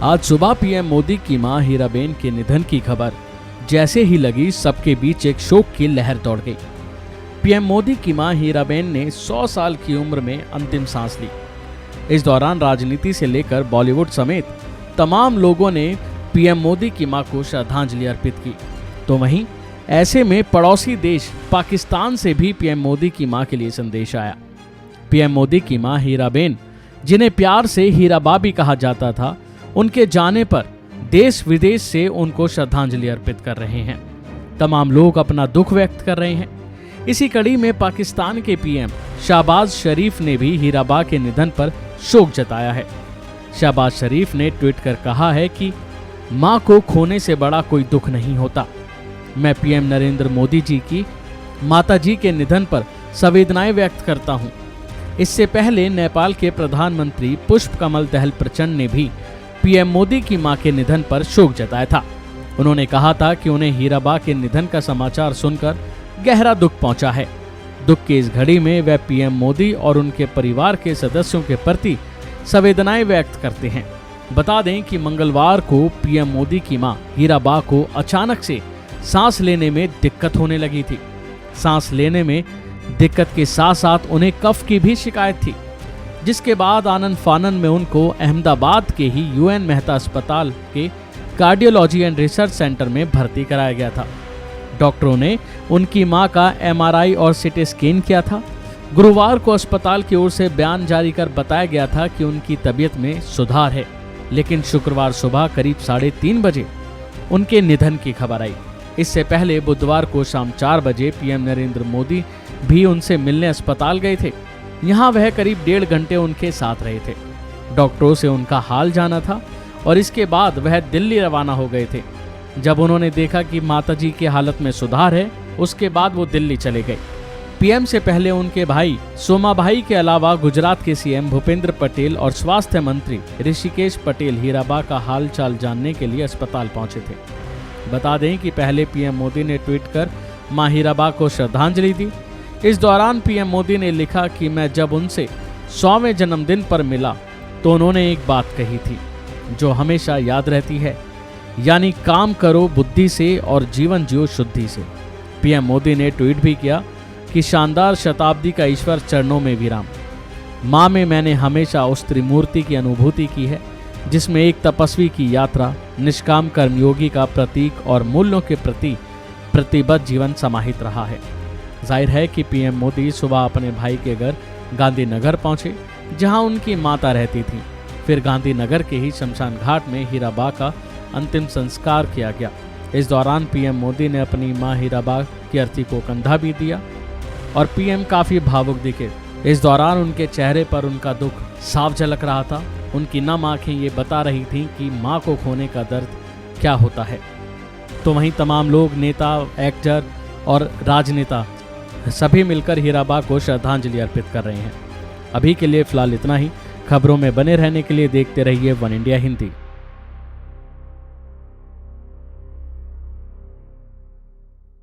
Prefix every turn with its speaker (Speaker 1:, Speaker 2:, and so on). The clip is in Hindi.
Speaker 1: आज सुबह पीएम मोदी की मां हीराबेन के निधन की खबर जैसे ही लगी, सबके बीच एक शोक की लहर दौड़ गई। पीएम मोदी की मां हीराबेन ने 100 साल की उम्र में अंतिम सांस ली। इस दौरान राजनीति से लेकर बॉलीवुड समेत तमाम लोगों ने पीएम मोदी की मां को श्रद्धांजलि अर्पित की। तो वहीं ऐसे में पड़ोसी देश पाकिस्तान से भी पीएम मोदी की मां के लिए संदेश आया। पीएम मोदी की मां हीराबेन, जिन्हें प्यार से हीराबा भी कहा जाता था, उनके जाने पर देश विदेश से उनको श्रद्धांजलि अर्पित कर रहे हैं। तमाम लोग अपना दुख व्यक्त कर रहे हैं। इसी कड़ी में पाकिस्तान के पीएम शहबाज शरीफ ने भी हीराबा के निधन पर शोक जताया है। शहबाज शरीफ ने ट्वीट कर कहा है कि मां को खोने से बड़ा कोई दुख नहीं होता। मैं पीएम नरेंद्र मोदी जी की माताजी के निधन पर संवेदनाएं व्यक्त करता हूं। इससे पहले नेपाल के प्रधानमंत्री पुष्प कमल दहल प्रचंड ने भी पीएम मोदी की मां के निधन पर शोक जताया था। उन्होंने कहा था कि उन्हें हीराबा के निधन का समाचार सुनकर गहरा दुख पहुंचा है। दुख की इस घड़ी में वह पीएम मोदी और उनके परिवार के सदस्यों के प्रति संवेदनाएं व्यक्त करते हैं। बता दें कि मंगलवार को पीएम मोदी की मां हीराबा को अचानक से सांस लेने में दिक्कत होने लगी थी। सांस लेने में दिक्कत के साथ साथ उन्हें कफ की भी शिकायत थी, जिसके बाद आनन फानन में उनको अहमदाबाद के ही यूएन मेहता अस्पताल के कार्डियोलॉजी एंड रिसर्च सेंटर में भर्ती कराया गया था। डॉक्टरों ने उनकी मां का एमआरआई और सीटी स्कैन किया था। गुरुवार को अस्पताल की ओर से बयान जारी कर बताया गया था कि उनकी तबीयत में सुधार है, लेकिन शुक्रवार सुबह करीब 3:30 बजे उनके निधन की खबर आई। इससे पहले बुधवार को शाम 4 बजे पीएम नरेंद्र मोदी भी उनसे मिलने अस्पताल गए थे। यहाँ वह करीब 1.5 घंटे उनके साथ रहे थे। डॉक्टरों से उनका हाल जाना था और इसके बाद वह दिल्ली रवाना हो गए थे। जब उन्होंने देखा कि माताजी की हालत में सुधार है, उसके बाद वो दिल्ली चले गए। पीएम से पहले उनके भाई सोमाभाई के अलावा गुजरात के सीएम भूपेंद्र पटेल और स्वास्थ्य मंत्री ऋषिकेश पटेल हीराबा का हाल चाल जानने के लिए अस्पताल पहुंचे थे। बता दें कि पहले पीएम मोदी ने ट्वीट कर मां हीराबा को श्रद्धांजलि दी। इस दौरान पीएम मोदी ने लिखा कि मैं जब उनसे 100वें जन्मदिन पर मिला तो उन्होंने एक बात कही थी जो हमेशा याद रहती है, यानी काम करो बुद्धि से और जीवन जियो शुद्धि से। पीएम मोदी ने ट्वीट भी किया कि शानदार शताब्दी का ईश्वर चरणों में विराम। मां में मैंने हमेशा उस त्रिमूर्ति की अनुभूति की है जिसमें एक तपस्वी की यात्रा, निष्काम कर्मयोगी का प्रतीक और मूल्यों के प्रति प्रतिबद्ध जीवन समाहित रहा है। जाहिर है कि पीएम मोदी सुबह अपने भाई के घर गांधीनगर पहुंचे, जहां उनकी माता रहती थी। फिर गांधीनगर के ही शमशान घाट में हीराबा का अंतिम संस्कार किया गया। इस दौरान पीएम मोदी ने अपनी मां हीराबा की अर्थी को कंधा भी दिया और पीएम काफी भावुक दिखे। इस दौरान उनके चेहरे पर उनका दुख साफ झलक रहा था। उनकी नम आंखें ये बता रही थीं कि मां को खोने का दर्द क्या होता है। तो वहीं तमाम लोग, नेता, एक्टर और राजनेता सभी मिलकर हीराबा को श्रद्धांजलि अर्पित कर रहे हैं। अभी के लिए फिलहाल इतना ही। खबरों में बने रहने के लिए देखते रहिए वन इंडिया हिंदी।